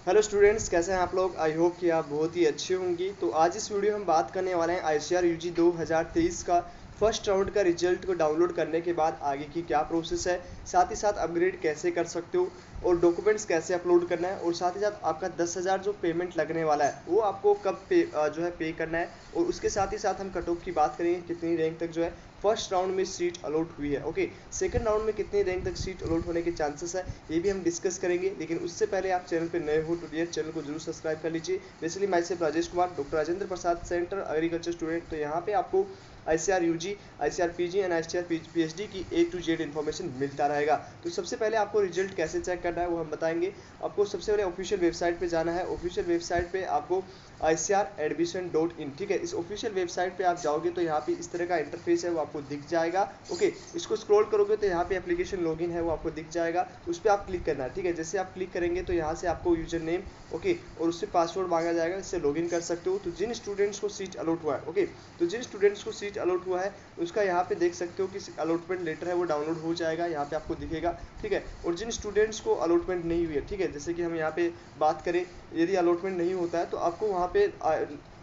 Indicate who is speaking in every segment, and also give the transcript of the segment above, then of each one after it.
Speaker 1: Hello students, कैसे हैं आप लोग। आई होप कि आप बहुत ही अच्छे होंगी। तो आज इस वीडियो में हम बात करने वाले हैं आईसीआर यूजी 2023 का फर्स्ट राउंड का रिजल्ट को डाउनलोड करने के बाद आगे की क्या प्रोसेस है, साथ ही साथ अपग्रेड कैसे कर सकते हो और डॉक्यूमेंट्स कैसे अपलोड करना है, और साथ ही साथ आपका 10,000 जो पेमेंट लगने वाला है वो आपको कब पे करना है। और उसके साथ ही साथ हम कट ऑफ की बात करेंगे, कितनी रैंक तक जो है फर्स्ट राउंड में सीट अलॉट हुई है। ओके, सेकंड राउंड में कितनी रैंक तक सीट अलॉट होने के चांसेस है, ये भी हम डिस्कस करेंगे। लेकिन उससे पहले आप चैनल पे नए हो तो डियर चैनल को जरूर सब्सक्राइब कर लीजिए। Basically myself Rajesh Kumar, doctor Rajendra Prasad centre agriculture student. तो यहाँ पे आपको ICR UG, ICR PG and ICR PhD की ए टू जेड इन्फॉर्मेशन मिलता रहेगा। तो सबसे पहले आपको रिजल्ट कैसे चेक करना है वो हम बताएंगे। आपको सबसे पहले ऑफिशियल वेबसाइट पे जाना है। ऑफिशियल वेबसाइट पे आपको ICRadmission.in, ठीक है, इस ऑफिशियल वेबसाइट पे आप जाओगे तो यहाँ पे इस तरह का इंटरफेस है वो आपको दिख जाएगा। ओके, इसको स्क्रॉल करोगे तो यहाँ पे एप्लीकेशन लॉगिन है वो आपको दिख जाएगा, उस पर आप क्लिक करना है। ठीक है, जैसे आप क्लिक करेंगे तो यहाँ से आपको यूजर नेम, ओके, और उससे पासवर्ड मांगा जाएगा, इससे लॉगिन कर सकते हो। तो जिन स्टूडेंट्स को सीट अलॉट हुआ है, ओके, तो जिन स्टूडेंट्स को सीट अलॉट हुआ है उसका यहाँ पे देख सकते हो कि अलॉटमेंट लेटर है वो डाउनलोड हो जाएगा, यहाँ पे आपको दिखेगा। ठीक है, और जिन स्टूडेंट्स को अलॉटमेंट नहीं हुई है, ठीक है, जैसे कि हम यहाँ पे बात करें, यदि अलॉटमेंट नहीं होता है तो आपको वहाँ पे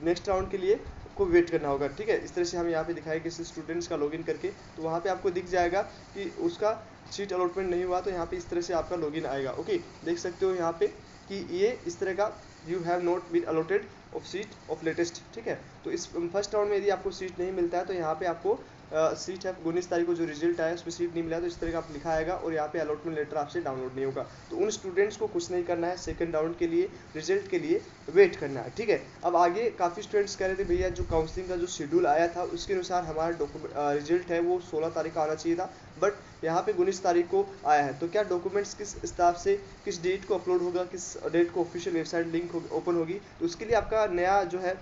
Speaker 1: नेक्स्ट राउंड के लिए को वेट करना होगा। ठीक है, इस तरह से हम यहाँ पे दिखाएंगे किसी स्टूडेंट्स का लॉगिन करके, तो वहाँ पे आपको दिख जाएगा कि उसका सीट अलॉटमेंट नहीं हुआ, तो यहाँ पे इस तरह से आपका लॉगिन आएगा। ओके, देख सकते हो यहाँ पे कि ये इस तरह का you have not been allotted of seat of latest. ठीक है, तो इस फर्स्ट राउंड में यदि आपको सीट नहीं मिलता है तो यहाँ पे आपको सीट है 19 तारीख को जो रिजल्ट आया उसमें सीट नहीं मिला, तो इस तरह का आप लिखा आएगा और यहाँ पे अलॉटमेंट लेटर आपसे डाउनलोड नहीं होगा। तो उन स्टूडेंट्स को कुछ नहीं करना है, सेकंड राउंड के लिए रिजल्ट के लिए वेट करना है। ठीक है, अब आगे काफ़ी स्टूडेंट्स कह रहे थे भैया जो काउंसलिंग का जो शेड्यूल आया था उसके अनुसार हमारा रिजल्ट है वो 16 तारीख का आना चाहिए था, बट यहाँ पे 19 तारीख को आया है। तो क्या डॉक्यूमेंट्स किस हिसाब से किस डेट को अपलोड होगा, किस डेट को ऑफिशियल वेबसाइट लिंक ओपन होगी, तो उसके लिए आपका नया जो है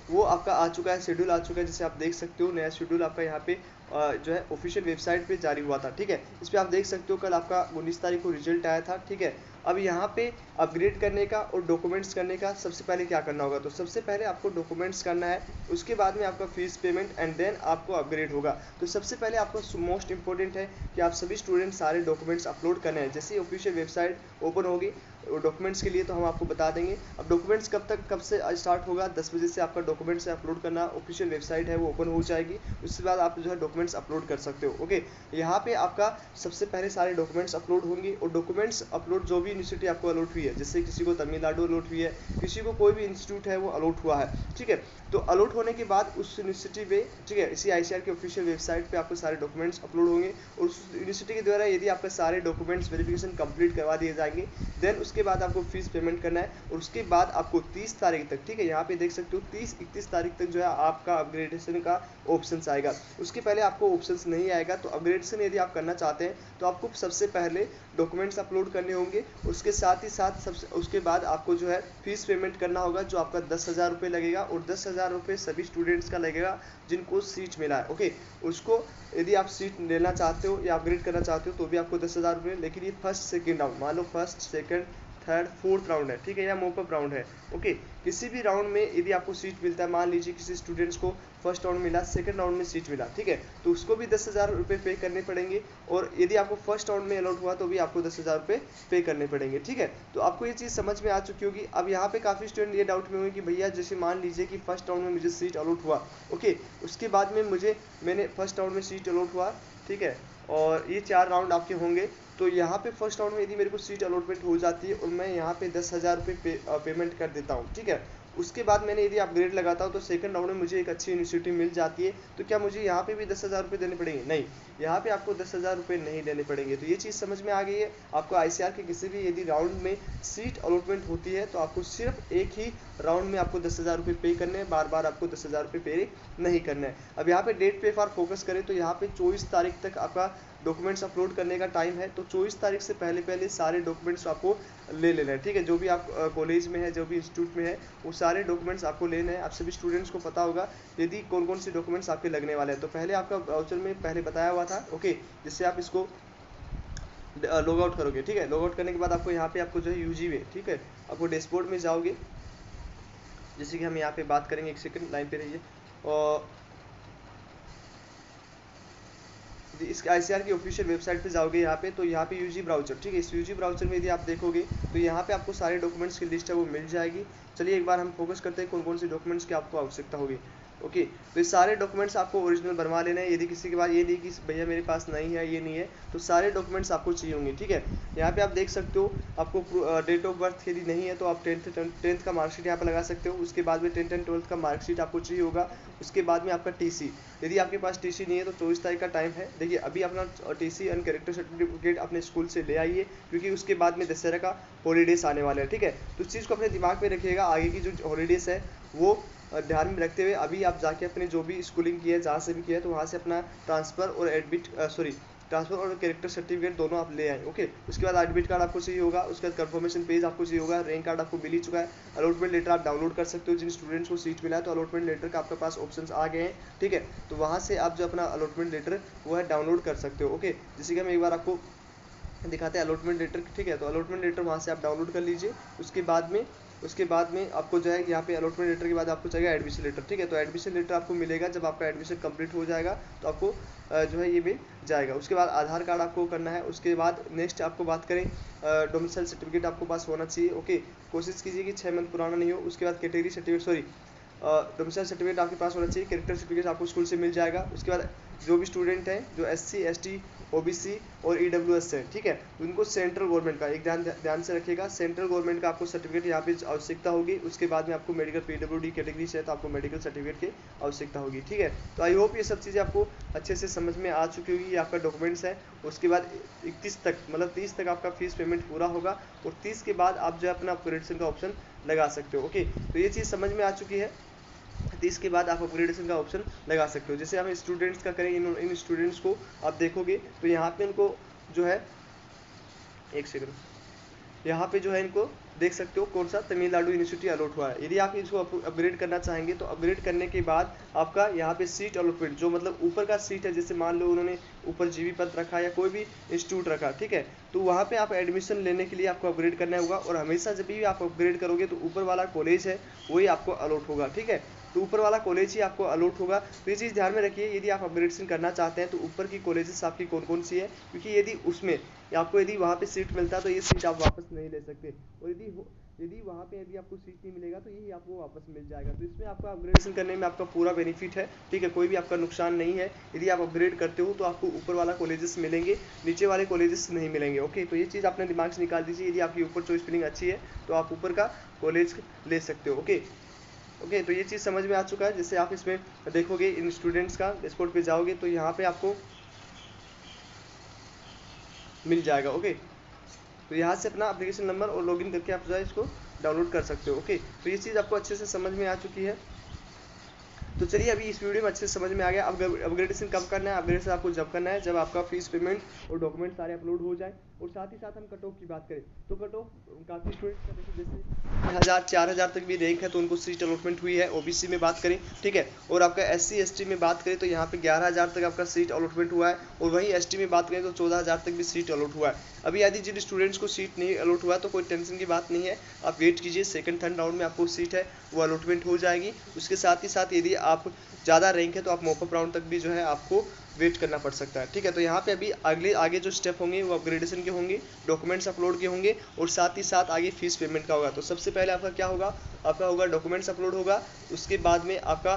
Speaker 1: वो आपका आ चुका है, शेड्यूल आ चुका है। जैसे आप देख सकते हो नया शेड्यूल आपका यहाँ पे जो है ऑफिशियल वेबसाइट पे जारी हुआ था। ठीक है, इस पर आप देख सकते हो कल आपका 19 तारीख को रिजल्ट आया था। ठीक है, अब यहाँ पे अपग्रेड करने का और डॉक्यूमेंट्स करने का सबसे पहले क्या करना होगा, तो सबसे पहले आपको डॉक्यूमेंट्स करना है, उसके बाद में आपका फीस पेमेंट एंड देन आपको अपग्रेड होगा। तो सबसे पहले आपको मोस्ट इंपॉर्टेंट है कि आप सभी स्टूडेंट सारे डॉक्यूमेंट्स अपलोड करने हैं। जैसे ही ऑफिशियल वेबसाइट ओपन होगी डॉक्यूमेंट्स के लिए तो हम आपको बता देंगे। अब डॉक्यूमेंट्स कब से स्टार्ट होगा, 10 बजे से आपका डॉक्यूमेंट्स अपलोड करना, ऑफिशियल वेबसाइट है वो ओपन हो जाएगी, उसके बाद आप जो है डॉक्यूमेंट्स अपलोड कर सकते हो। ओके, यहाँ पे आपका सबसे पहले सारे डॉक्यूमेंट्स अपलोड होंगे, और डॉक्यूमेंट्स अपलोड जो भी यूनिवर्सिटी आपको अलॉट हुई है, जैसे किसी को तमिलनाडु अलॉट हुई है, किसी को कोई भी इंस्टीट्यूट है वो अलॉट हुआ है। ठीक है, तो अलॉट होने के बाद उस यूनिवर्सिटी पे, ठीक है, इसी आईसीआर के ऑफिशियल वेबसाइट पे आपको सारे डॉक्यूमेंट्स अपलोड होंगे, और उस यूनिवर्सिटी के द्वारा यदि आपके सारे डॉक्यूमेंट्स वेरिफिकेशन कंप्लीट करवा दिए जाएंगे, देन उसके बाद आपको फीस पेमेंट करना है, और उसके बाद आपको 30 तारीख तक, ठीक है, यहाँ पे देख सकते हो 30-31 तारीख तक जो है आपका अपग्रेडेशन का ऑप्शन आएगा। उसके पहले आपको ऑप्शन नहीं आएगा। तो अपग्रेडेशन यदि आप करना चाहते हैं तो आपको सबसे पहले डॉक्यूमेंट्स अपलोड करने होंगे, उसके साथ ही साथ सबसे उसके बाद आपको जो है फीस पेमेंट करना होगा, जो आपका 10,000 रुपये लगेगा, और 10,000 रुपये सभी स्टूडेंट्स का लगेगा जिनको सीट मिला है। ओके, उसको यदि आप सीट लेना चाहते हो या अपग्रेड करना चाहते हो तो भी आपको 10,000 रुपये, लेकिन ये फर्स्ट सेकेंड राउंड, मान लो first second third fourth round है, ठीक है, या मोपअप राउंड है। ओके, किसी भी राउंड में यदि आपको सीट मिलता है, मान लीजिए किसी स्टूडेंट्स को फर्स्ट राउंड मिला, सेकंड राउंड में सीट मिला, ठीक है, तो उसको भी 10,000 रुपये पे करने पड़ेंगे, और यदि आपको फर्स्ट राउंड में अलॉट हुआ तो भी आपको 10,000 रुपये पे करने पड़ेंगे। ठीक है, तो आपको ये चीज़ समझ में आ चुकी होगी। अब यहाँ पे काफ़ी स्टूडेंट ये डाउट में होंगे कि भैया जैसे मान लीजिए कि फर्स्ट राउंड में मुझे सीट अलॉट हुआ, ओके, उसके बाद में मैंने फर्स्ट राउंड में सीट अलॉट हुआ, ठीक है, और ये 4 राउंड आपके होंगे, तो यहाँ पे फर्स्ट राउंड में यदि मेरे को सीट अलॉटमेंट हो जाती है और मैं यहाँ पे 10,000 रुपये पेमेंट कर देता हूँ, ठीक है, उसके बाद मैंने यदि अपग्रेड लगाता हूँ तो सेकंड राउंड में मुझे एक अच्छी यूनिवर्सिटी मिल जाती है, तो क्या मुझे यहाँ पे भी 10,000 रुपये देने पड़ेंगे? नहीं, यहाँ पे आपको 10,000 रुपये नहीं देने पड़ेंगे। तो ये चीज़ समझ में आ गई है आपको। आईसीआर के किसी भी यदि राउंड में सीट अलॉटमेंट होती है तो आपको सिर्फ एक ही राउंड में आपको 10,000 रुपये पे करने हैं, बार बार आपको 10,000 रुपये पे नहीं करना है। अब यहाँ पे डेट पे फॉर फोकस करें तो यहाँ पे 24 तारीख तक आपका डॉक्यूमेंट्स अपलोड करने का टाइम है, तो 24 तारीख से पहले पहले सारे डॉक्यूमेंट्स आपको ले लेना है। ठीक है, जो भी आप कॉलेज में है, जो भी इंस्टीट्यूट में है, वो सारे डॉक्यूमेंट्स आपको लेने हैं। आप सभी स्टूडेंट्स को पता होगा यदि कौन कौन से डॉक्यूमेंट्स आपके लगने वाले हैं। तो पहले आपका ब्राउचर में पहले बताया हुआ था, ओके, जिससे आप इसको लॉग आउट करोगे। ठीक है, लॉग आउट करने के बाद आपको यहाँ पे आपको जो है यूजी में, ठीक है, आपको डैशबोर्ड में जाओगे, जैसे कि हम यहाँ पे बात करेंगे, एक सेकंड लाइन पे रहिए, और इस आईसीआर की ऑफिशियल वेबसाइट पे जाओगे यहाँ पे, तो यहाँ पे यूजी ब्राउचर, ठीक है, इस यूजी ब्राउचर में यदि आप देखोगे तो यहाँ पे आपको सारे डॉक्यूमेंट्स की लिस्ट है वो मिल जाएगी। चलिए एक बार हम फोकस करते हैं कौन कौन से डॉक्यूमेंट्स की आपको आवश्यकता होगी। ओके, तो ये सारे डॉक्यूमेंट्स आपको ओरिजिनल बनवा लेना है। यदि किसी के पास ये नहीं कि भैया मेरे पास नहीं है, ये नहीं है, तो सारे डॉक्यूमेंट्स आपको चाहिए होंगे, ठीक है। यहाँ पे आप देख सकते हो, आपको डेट ऑफ बर्थ यदि नहीं है तो आप टेंथ का मार्कशीट यहाँ पे लगा सकते हो। उसके बाद में 10th एंड 12th का मार्कशीट आपको चाहिए होगा। उसके बाद में आपका टीसी, यदि आपके पास टीसी नहीं है तो 24 तारीख का टाइम है। देखिए अभी अपना टीसी एंड कैरेक्टर सर्टिफिकेट अपने स्कूल से ले आइए, क्योंकि उसके बाद में दशहरा का हॉलीडेज आने वाला है, ठीक है। तो इस चीज़ को अपने दिमाग में रखिएगा, आगे की जो हॉलीडेज है वो ध्यान में रखते हुए अभी आप जाके अपने जो भी स्कूलिंग की है, जहाँ से भी किया है, तो वहाँ से अपना ट्रांसफ़र और कैरेक्टर सर्टिफिकेट दोनों आप ले आए। ओके, उसके बाद एडमिट कार्ड आपको चाहिए होगा, उसके बाद कंफर्मेशन पेज आपको चाहिए होगा, रैंक कार्ड आपको मिल ही चुका है, अलॉटमेंट लेटर आप डाउनलोड कर सकते हो। जिन स्टूडेंट्स को सीट मिला है तो अलॉटमेंट लेटर का आपके पास ऑप्शंस आ गए हैं, ठीक है। तो वहाँ से आप जो अपना अलॉटमेंट लेटर वो है डाउनलोड कर सकते हो। ओके, जैसे कि हम एक बार आपको दिखाते हैं अलॉटमेंट लेटर, ठीक है। तो अलॉटमेंट लेटर वहाँ से आप डाउनलोड कर लीजिए। उसके बाद में आपको जो है यहाँ पे अलॉटमेंट लेटर के बाद आपको चाहिए एडमिशन लेटर, ठीक है। तो एडमिशन लेटर आपको मिलेगा जब आपका एडमिशन कंप्लीट हो जाएगा, तो आपको जो है ये मिल जाएगा। उसके बाद आधार कार्ड आपको करना है। उसके बाद नेक्स्ट आपको बात करें, डोमिसाइल सर्टिफिकेट आपको पास होना चाहिए। ओके, कोशिश कीजिए कि 6 मंथ पुराना नहीं हो। उसके बाद कैटेगरी सर्टिफिकेट, डोमिसाइल सर्टिफिकेट आपके पास होना चाहिए। कैरेक्टर सर्टिफिकेट आपको स्कूल से मिल जाएगा। उसके बाद जो भी स्टूडेंट हैं जो SC ST OBC और EWS है, ठीक है, उनको सेंट्रल गवर्नमेंट का एक ध्यान से रखिएगा, सेंट्रल गवर्नमेंट का आपको सर्टिफिकेट यहाँ पे आवश्यकता होगी। उसके बाद में आपको मेडिकल PWD कैटेगरी से है तो आपको मेडिकल सर्टिफिकेट की आवश्यकता होगी, ठीक है। तो आई होप ये सब चीज़ें आपको अच्छे से समझ में आ चुकी होगी। ये आपका डॉक्यूमेंट्स है। उसके बाद 31 तक, मतलब 30 तक आपका फीस पेमेंट पूरा होगा, और 30 के बाद आप जो है अपना अपग्रेडेशन का ऑप्शन लगा सकते हो। ओके, तो ये चीज़ समझ में आ चुकी है। 30 के बाद आप अपग्रेडेशन का ऑप्शन लगा सकते हो। जैसे हम स्टूडेंट्स का करें, इन स्टूडेंट्स को आप देखोगे तो यहाँ पे इनको जो है, एक सेकंड, यहाँ पे जो है इनको देख सकते हो कौन सा तमिलनाडु यूनिवर्सिटी अलॉट हुआ है। यदि आप इसको अपग्रेड करना चाहेंगे तो अपग्रेड करने के बाद आपका यहाँ पे सीट अलॉटमेंट, जो मतलब ऊपर का सीट है, जैसे मान लो उन्होंने ऊपर जीबी पद रखा या कोई भी इंस्टीट्यूट रखा, ठीक है, तो वहाँ पे आप एडमिशन लेने के लिए आपको अपग्रेड करना होगा। और हमेशा जब भी आप अपग्रेड करोगे तो ऊपर वाला कॉलेज है वही आपको अलॉट होगा, ठीक है। तो ऊपर वाला कॉलेज ही आपको अलॉट होगा। तो ये चीज़ ध्यान में रखिए, यदि आप अपग्रेडेशन करना चाहते हैं तो ऊपर की कॉलेजेस आपकी कौन कौन सी है, क्योंकि यदि उसमें आपको यदि वहाँ पे सीट मिलता है तो ये सीट आप वापस नहीं ले सकते, और यदि वहाँ पे यदि आपको सीट नहीं मिलेगा तो यही आपको वापस मिल जाएगा। तो इसमें आपका अपग्रेडेशन करने में आपका पूरा बेनिफिट है, ठीक है, कोई भी आपका नुकसान नहीं है। यदि आप अपग्रेड करते हो तो आपको ऊपर वाला कॉलेजेस मिलेंगे, नीचे वाले कॉलेजेस नहीं मिलेंगे। ओके, तो ये चीज़ अपने दिमाग से निकाल दीजिए। यदि आपकी ऊपर चॉइस फिलिंग अच्छी है तो आप ऊपर का कॉलेज ले सकते हो। ओके, तो ये चीज़ समझ में आ चुका है। जैसे आप इसमें देखोगे, इन स्टूडेंट्स का डैशबोर्ड पे जाओगे तो यहाँ पे आपको मिल जाएगा। ओके, तो यहाँ से अपना एप्लीकेशन नंबर और लॉगिन करके आप जो है इसको डाउनलोड कर सकते हो। ओके, तो ये चीज़ आपको अच्छे से समझ में आ चुकी है। तो चलिए अभी इस वीडियो में अच्छे से समझ में आ गया। अब अपग्रेडेशन कब करना है, अपग्रेडेशन आपको जब करना है जब आपका फीस पेमेंट और डॉक्यूमेंट सारे अपलोड हो जाए। और साथ ही साथ हम कट ऑफ की बात करें तो कट ऑफ काफ़ी स्टूडेंट्स का देखिए, जैसे 1000-4000 तक भी रैंक है तो उनको सीट अलॉटमेंट हुई है। OBC में बात करें, ठीक है, और आपका SC ST में बात करें तो यहाँ पे 11000 तक आपका सीट अलॉटमेंट हुआ है, और वहीं ST में बात करें तो 14000 तक भी सीट अलॉट हुआ है। अभी यदि जिन स्टूडेंट्स को सीट नहीं अलॉट हुआ तो कोई टेंशन की बात नहीं है, आप वेट कीजिए, सेकंड थर्ड राउंड में आपको सीट है वो अलॉटमेंट हो जाएगी। उसके साथ ही साथ यदि आप ज़्यादा रैंक है तो आप मॉपअप राउंड तक भी जो है आपको वेट करना पड़ सकता है, ठीक है। तो यहाँ पे अभी आगे जो स्टेप होंगे वो अपग्रेडेशन के होंगे, डॉक्यूमेंट्स अपलोड के होंगे, और साथ ही साथ आगे फीस पेमेंट का होगा। तो सबसे पहले आपका क्या होगा, आपका होगा डॉक्यूमेंट्स अपलोड होगा। उसके बाद में आपका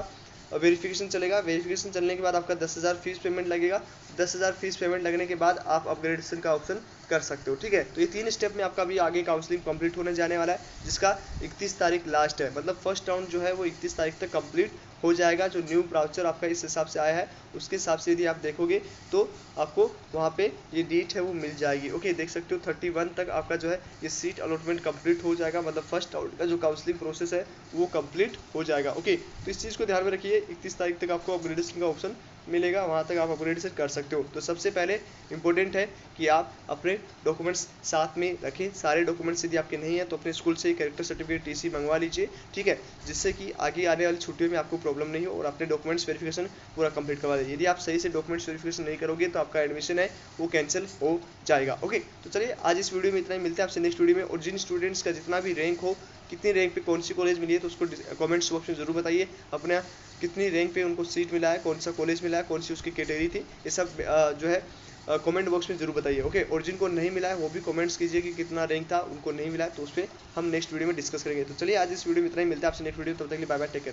Speaker 1: वेरिफिकेशन चलेगा। वेरिफिकेशन चलने के बाद आपका 10,000 फीस पेमेंट लगेगा। 10,000 फीस पेमेंट लगने के बाद आप अपग्रेडेशन का ऑप्शन कर सकते हो, ठीक है। तो ये 3 स्टेप में आपका भी आगे काउंसलिंग कंप्लीट होने जाने वाला है, जिसका 31 तारीख लास्ट है। मतलब फर्स्ट राउंड जो है वो 31 तारीख तक कंप्लीट हो जाएगा। जो न्यू ब्राउचर आपका इस हिसाब से आया है उसके हिसाब से यदि आप देखोगे तो आपको वहाँ पे ये डेट है वो मिल जाएगी। ओके, देख सकते हो 31 तक आपका जो है ये सीट अलॉटमेंट कंप्लीट हो जाएगा। मतलब फर्स्ट राउंड का जो काउंसलिंग प्रोसेस है वो कंप्लीट हो जाएगा। ओके, तो इस चीज़ को ध्यान में रखिए, 31 तारीख तक आपको अपग्रेडेशन का ऑप्शन मिलेगा, वहाँ तक आप अपग्रेडेशन कर सकते हो। तो सबसे पहले इंपॉर्टेंट है कि आप अपने डॉक्यूमेंट्स साथ में रखें। सारे डॉक्यूमेंट्स यदि आपके नहीं है तो अपने स्कूल से कैरेक्टर सर्टिफिकेट TC मंगवा लीजिए, ठीक है, जिससे कि आगे आने वाली छुट्टियों में आपको प्रॉब्लम नहीं हो, और अपने डॉक्यूमेंट्स वेरिफिकेशन पूरा कंप्लीट करवा दीजिए। यदि आप सही से डॉक्यूमेंट्स वेरिफिकेशन नहीं करोगे तो आपका एडमिशन है वो कैंसिल हो जाएगा। ओके, तो चलिए आज इस वीडियो में इतना ही, मिलते हैं आपसे नेक्स्ट वीडियो में। और जिन स्टूडेंट्स का जितना भी रैंक हो कितनी रैंक पे कौन सी कॉलेज मिली है, तो उसको कमेंट्स बॉक्स में जरूर बताइए। अपना कितनी रैंक पे उनको सीट मिला है, कौन सा कॉलेज मिला है, कौन सी उसकी कैटेगरी थी, ये सब जो है कमेंट बॉक्स में जरूर बताइए। ओके, और जिनको नहीं मिला है वो भी कमेंट्स कीजिए कि कितना रैंक था, उनको नहीं मिला है, तो उस पर हम नेक्स्ट वीडियो में डिस्कस करेंगे। तो चलिए आज इस वीडियो में इतना ही, मिलता है आपसे नेक्स्ट वीडियो, तब तक के लिए बाय बाय, टेक केयर।